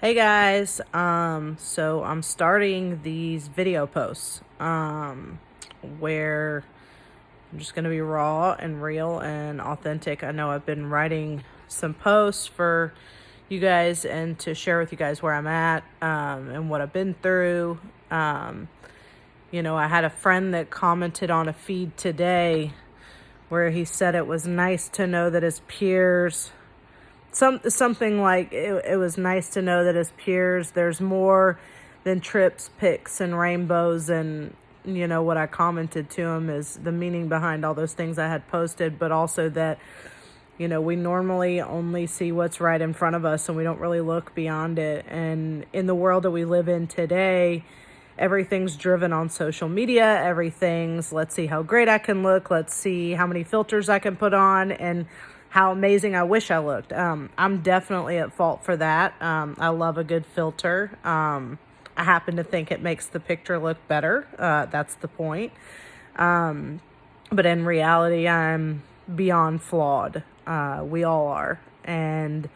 Hey guys, so I'm starting these video posts, where I'm just gonna be raw and real and authentic. I know I've been writing some posts for you guys and to share with you guys where I'm at, and what I've been through. Um, I had a friend that commented on a feed today where he said it was nice to know that his peers something like it was nice to know that as peers there's more than trips, pics, and rainbows. And what I commented to him is the meaning behind all those things I had posted, but also that we normally only see what's right in front of us and we don't really look beyond it. And in the world that we live in today, everything's driven on social media. Everything's, let's see how great I can look, let's see how many filters I can put on, and how amazing I wish I looked. I'm definitely at fault for that. I love a good filter. I happen to think it makes the picture look better. That's the point. But in reality, I'm beyond flawed. We all are. And,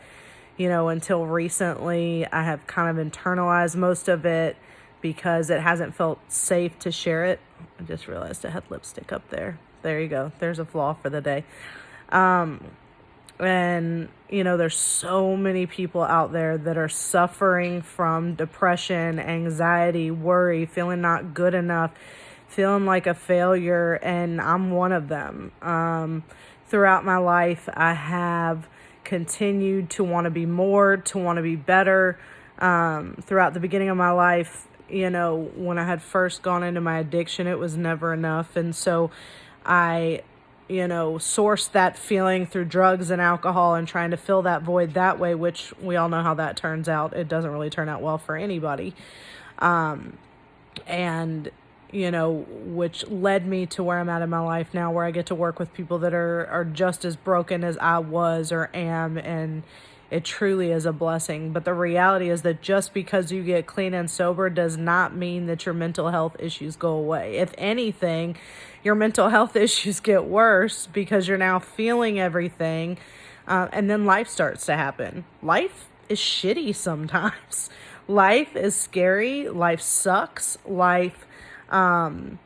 until recently, I have kind of internalized most of it because it hasn't felt safe to share it. I just realized I had lipstick up there. There you go. There's a flaw for the day. And, there's so many people out there that are suffering from depression, anxiety, worry, feeling not good enough, feeling like a failure. And I'm one of them. Throughout my life, I have continued to want to be more, to want to be better. Throughout the beginning of my life, when I had first gone into my addiction, it was never enough. And so I source that feeling through drugs and alcohol and trying to fill that void that way, which we all know how that turns out. It doesn't really turn out well for anybody. And, which led me to where I'm at in my life now, where I get to work with people that are just as broken as I was or am. And it truly is a blessing. But the reality is that just because you get clean and sober does not mean that your mental health issues go away. If anything, your mental health issues get worse because you're now feeling everything. And then life starts to happen. Life is shitty sometimes. Life is scary. Life sucks. Life is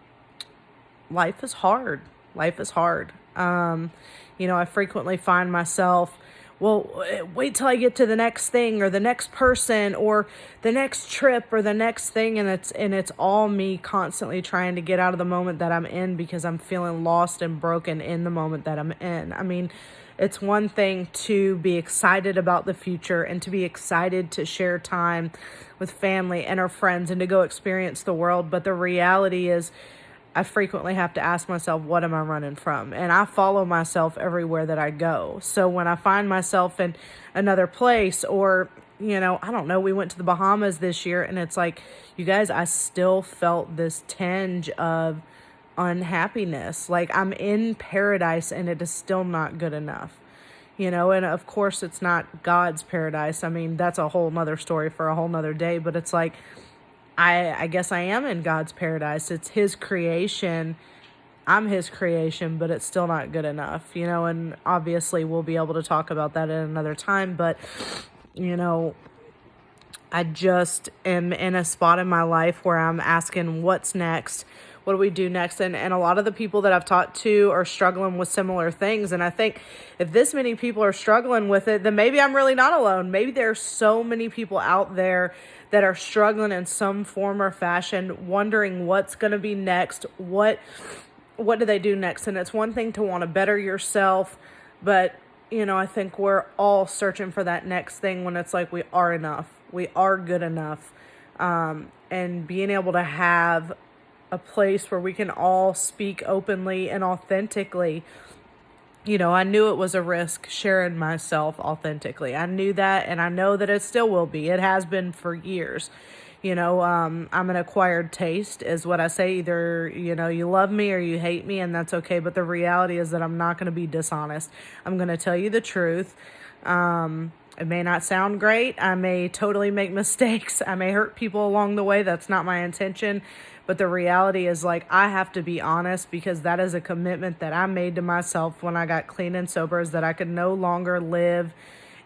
hard. Life is hard. I frequently find myself, well, wait till I get to the next thing or the next person or the next trip or the next thing. And it's all me constantly trying to get out of the moment that I'm in because I'm feeling lost and broken in the moment that I'm in. I mean, it's one thing to be excited about the future and to be excited to share time with family and our friends and to go experience the world. But the reality is, I frequently have to ask myself, what am I running from? And I follow myself everywhere that I go. So when I find myself in another place or, I don't know, we went to the Bahamas this year and it's like, you guys, I still felt this tinge of unhappiness. Like I'm in paradise and it is still not good enough. And of course it's not God's paradise. I mean, that's a whole nother story for a whole nother day, but it's like, I guess I am in God's paradise. It's his creation. I'm his creation, but it's still not good enough, and obviously we'll be able to talk about that at another time. But, I just am in a spot in my life where I'm asking what's next? What do we do next? And a lot of the people that I've talked to are struggling with similar things. And I think if this many people are struggling with it, then maybe I'm really not alone. Maybe there's so many people out there that are struggling in some form or fashion, wondering what's going to be next. What do they do next? And it's one thing to want to better yourself, but I think we're all searching for that next thing when it's like we are enough. We are good enough. And being able to have a place where we can all speak openly and authentically. I knew it was a risk sharing myself authentically. I knew that, and I know that it still will be. It has been for years. I'm an acquired taste is what I say. Either, you love me or you hate me, and that's okay. But the reality is that I'm not going to be dishonest. I'm going to tell you the truth. It may not sound great. I may totally make mistakes. I may hurt people along the way. That's not my intention. But the reality is, like, I have to be honest because that is a commitment that I made to myself when I got clean and sober, is that I could no longer live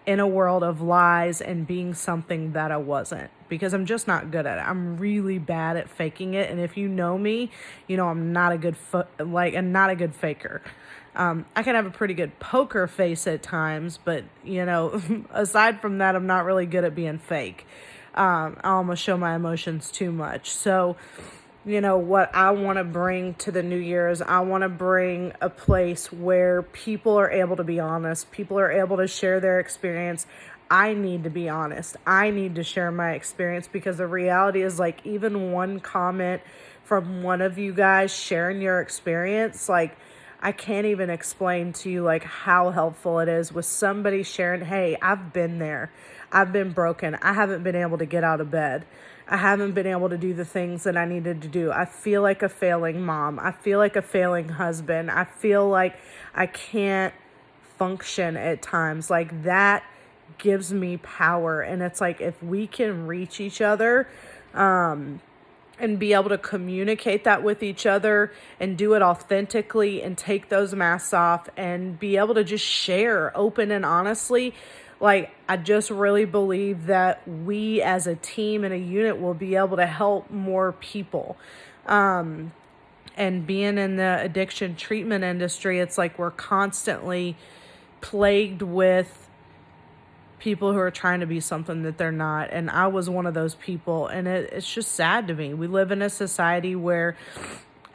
in a world of lies and being something that I wasn't, because I'm just not good at it. I'm really bad at faking it. And if you know me, you know I'm not a good I'm not a good faker. I can have a pretty good poker face at times, but aside from that, I'm not really good at being fake. I almost show my emotions too much. So, what I want to bring to the new year is I want to bring a place where people are able to be honest. People are able to share their experience. I need to be honest. I need to share my experience, because the reality is, like, even one comment from one of you guys sharing your experience, like, I can't even explain to you like how helpful it is with somebody sharing, hey, I've been there. I've been broken. I haven't been able to get out of bed. I haven't been able to do the things that I needed to do. I feel like a failing mom. I feel like a failing husband. I feel like I can't function at times. Like, that gives me power. And it's like, if we can reach each other, and be able to communicate that with each other and do it authentically and take those masks off and be able to just share open and honestly, like, I just really believe that we as a team and a unit will be able to help more people. And being in the addiction treatment industry, it's like we're constantly plagued with people who are trying to be something that they're not. And I was one of those people. And it's just sad to me. We live in a society where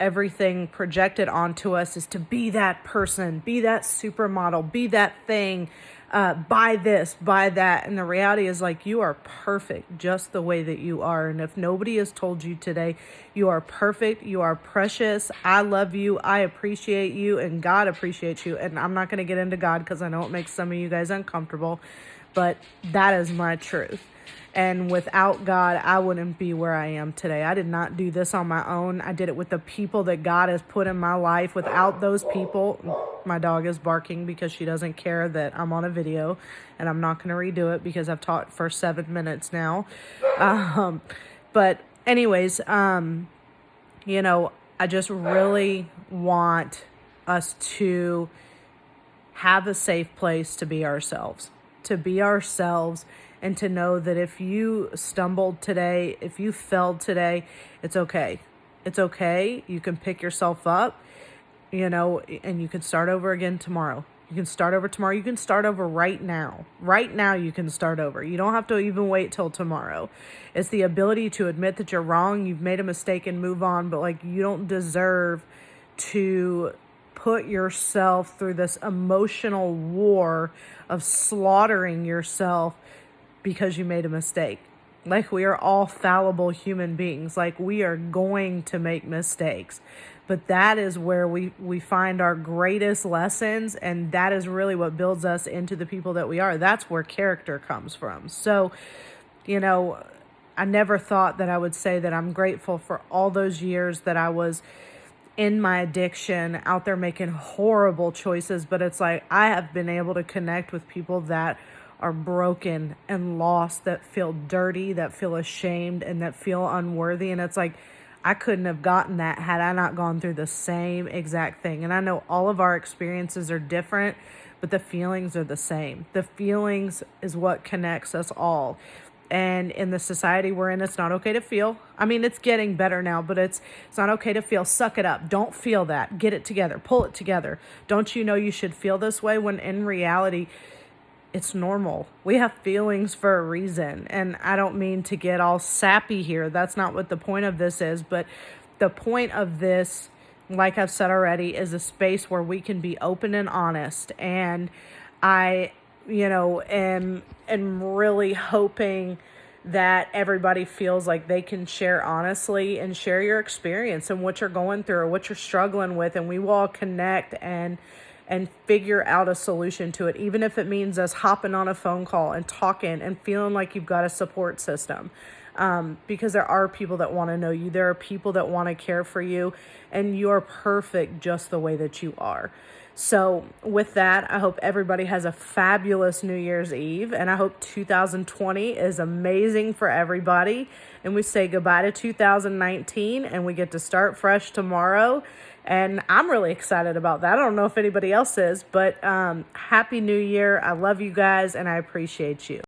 everything projected onto us is to be that person, be that supermodel, be that thing, buy this, buy that. And the reality is, like, you are perfect just the way that you are. And if nobody has told you today, you are perfect, you are precious, I love you, I appreciate you, and God appreciates you. And I'm not going to get into God because I know it makes some of you guys uncomfortable, but that is my truth. And without God, I wouldn't be where I am today. I did not do this on my own. I did it with the people that God has put in my life. Without those people, my dog is barking because she doesn't care that I'm on a video, and I'm not going to redo it because I've talked for 7 minutes now. But anyways, I just really want us to have a safe place to be ourselves. And to know that if you stumbled today, if you failed today, it's okay. It's okay. You can pick yourself up, and you can start over again tomorrow. You can start over tomorrow. You can start over right now. Right now you can start over. You don't have to even wait till tomorrow. It's the ability to admit that you're wrong, you've made a mistake, and move on. But, like, you don't deserve to put yourself through this emotional war of slaughtering yourself because you made a mistake. Like, we are all fallible human beings. Like, we are going to make mistakes. But that is where we find our greatest lessons, and that is really what builds us into the people that we are. That's where character comes from. So, I never thought that I would say that I'm grateful for all those years that I was in my addiction, out there making horrible choices. But it's like, I have been able to connect with people that are broken and lost, that feel dirty, that feel ashamed, and that feel unworthy. And it's like, I couldn't have gotten that had I not gone through the same exact thing. And I know all of our experiences are different, but the feelings are the same. The feelings is what connects us all. And in the society we're in, it's not okay to feel. I mean, it's getting better now, but it's not okay to feel. Suck it up. Don't feel that. Get it together. Pull it together. Don't you know you should feel this way, when in reality, it's normal. We have feelings for a reason. And I don't mean to get all sappy here. That's not what the point of this is. But the point of this, like I've said already, is a space where we can be open and honest. And I, am really hoping that everybody feels like they can share honestly and share your experience and what you're going through or what you're struggling with. And we will all connect and figure out a solution to it, even if it means us hopping on a phone call and talking and feeling like you've got a support system. Because there are people that want to know you. There are people that want to care for you, and you're perfect just the way that you are. So with that, I hope everybody has a fabulous New Year's Eve, and I hope 2020 is amazing for everybody. And we say goodbye to 2019, and we get to start fresh tomorrow. And I'm really excited about that. I don't know if anybody else is, but Happy New Year. I love you guys and I appreciate you.